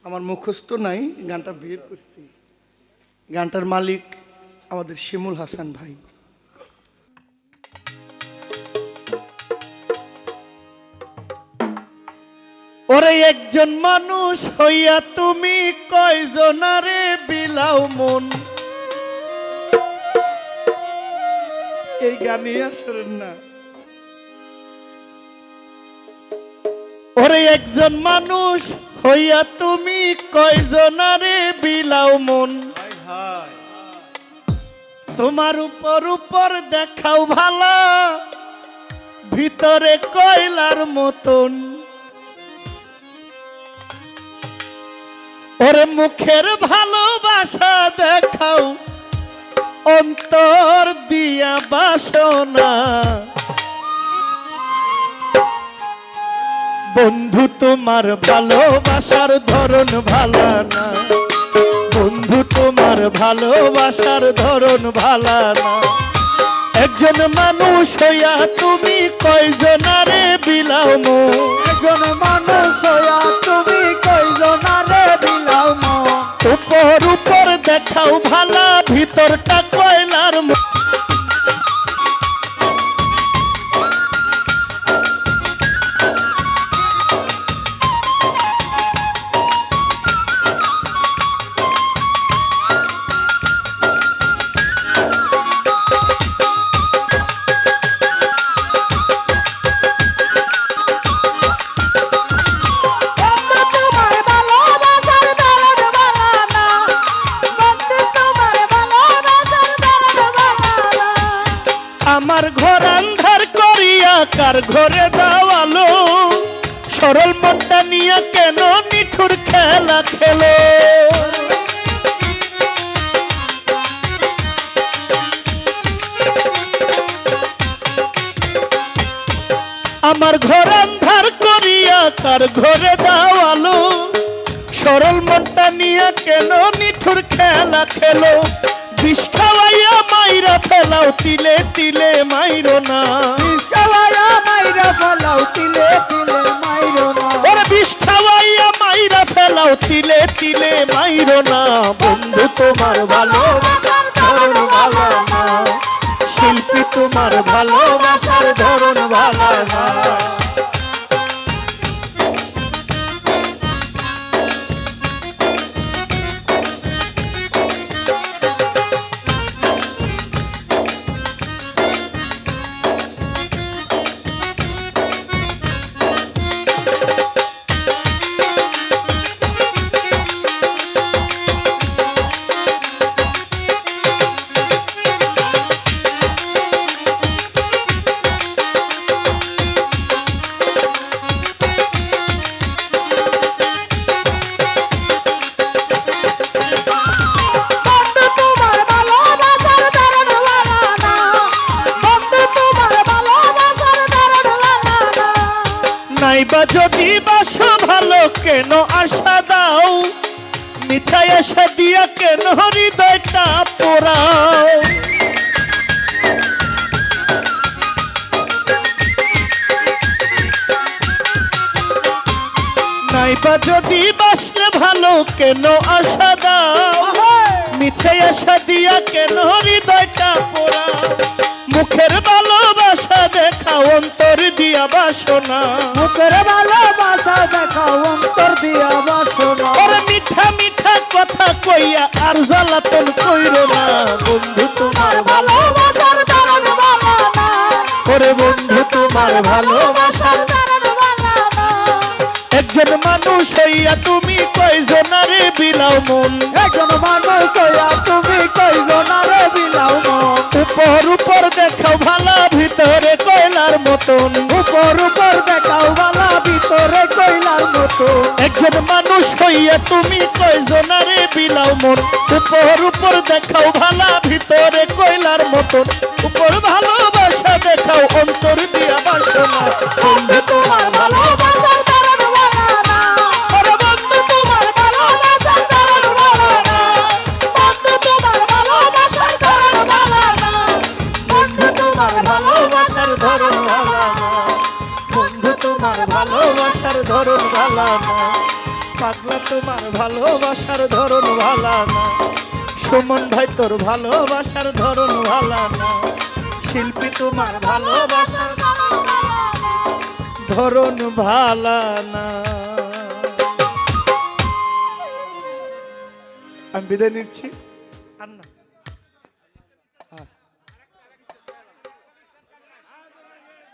আমার মুখস্থ নাই, গানটা বের করছি। গানটার মালিক আমাদের শিমুল হাসান ভাই। ওরে একজন মানুষ হইয়া তুমি কয়জনারে বিলাও মন। এই গানে আসরেন না। ওরে একজন মানুষ হইয়া তুমি কয়জনারে বিলাও মন। তোমার উপর দেখাও ভালা, ভিতরে কয়লার মতন। ওরে মুখের ভালোবাসা দেখাও, অন্তর দিয়া বাসনা। বন্ধু তোমার ভালোবাসার ধরন ভালা না, বন্ধু তোমার ভালোবাসার ধরন ভালা না। একজন মানুষ হইয়া তুমি কয়জনারে বিলাও মন। একজন মানুষ হইয়া তুমি কয়জনারে বিলাও মন। উপর দেখাও ভালা, ভিতরটা কয়লার মতন। আমার ঘর আন্ধার করিয়া কার ঘরে দাওয়ালো, সরল মনটা নিয়ে কেন নিঠুর খেলা খেলো। আমার ঘর আন্ধার করিয়া কার ঘরে দাওয়ালো, সরল মনটা নিয়ে কেন নিঠুর খেলা খেলো। বিষ খাওয়াইয়া মাইরা ফেলাও, তিলে তিলে মাইরো না। বিষ খাওয়াইয়া মাইরা ফেলাও, তিলে তিলে মাইরো না। ওরে বিষ খাওয়াইয়া মাইরা ফেলাও, তিলে তিলে মাইরো না। বন্ধু তোমার ভালোবাসার ধরন ভালো না, শিল্পী তোমার ভালোবাসার ধরন ভালো না। নাইবা যদি বাসা ভালো কেন আশা দাও, মিছাই আশা দিয়া কেন হৃদয়টা পোড়াও। নাইবা যদি বাসলে ভালো কেন আশা দাও, মিছাই আশা দিয়া কেন হৃদয়টা পোড়াও। মুখের ভালোবাসা দেখাও, অন্তর দিয়া বাসনা। মুখের ভালোবাসা দেখাও, অন্তর দিয়া বাসনা। ওরে মিঠা মিঠা কথা কইয়া আর জ্বালাতন কইরো না। বন্ধু তোমার ভালোবাসার ধরন ভালো না। ওরে বন্ধু তোমার ভালোবাসার ধরন ভালো না। একজন মানুষ হইয়া তুমি কয়জনারে বিলাও মন। একজন মানুষ হইয়া তুমি কয়জনারে বিলাও মন। উপর দেখাও ভালা, ভিতরে কয়লার মতন। উপর দেখাও ভালা, ভিতরে কয়লার মতন। একজন মানুষ হইয়া তুমি কয়জনারে বিলাও মন। উপর দেখাও ভালা, ভিতরে কয়লার মতন। উপর ভালোবাসা দেখাও, অন্তর দিয়া বাসনা। বন্ধু তোমার ভালোবাসার ধরন ভালো না। ওরে বন্ধু তোমার ভালোবাসার ধরন ভালো না। বন্ধু তোমার ভালোবাসার ধরন ভালো না। বন্ধু তোমার ভালোবাসার ধরন ভালো না, বন্ধু তোমার ভালোবাসার ধরন ভালো না। পাগলা তোমার ভালোবাসার ধরন ভালা না, সুমন ভাই তোর ভালোবাসার ধরন ভালা না, শিল্পী তোমার ভালোবাসার ধরন ভালা না। আমি বিদায় নিচ্ছি। আর না।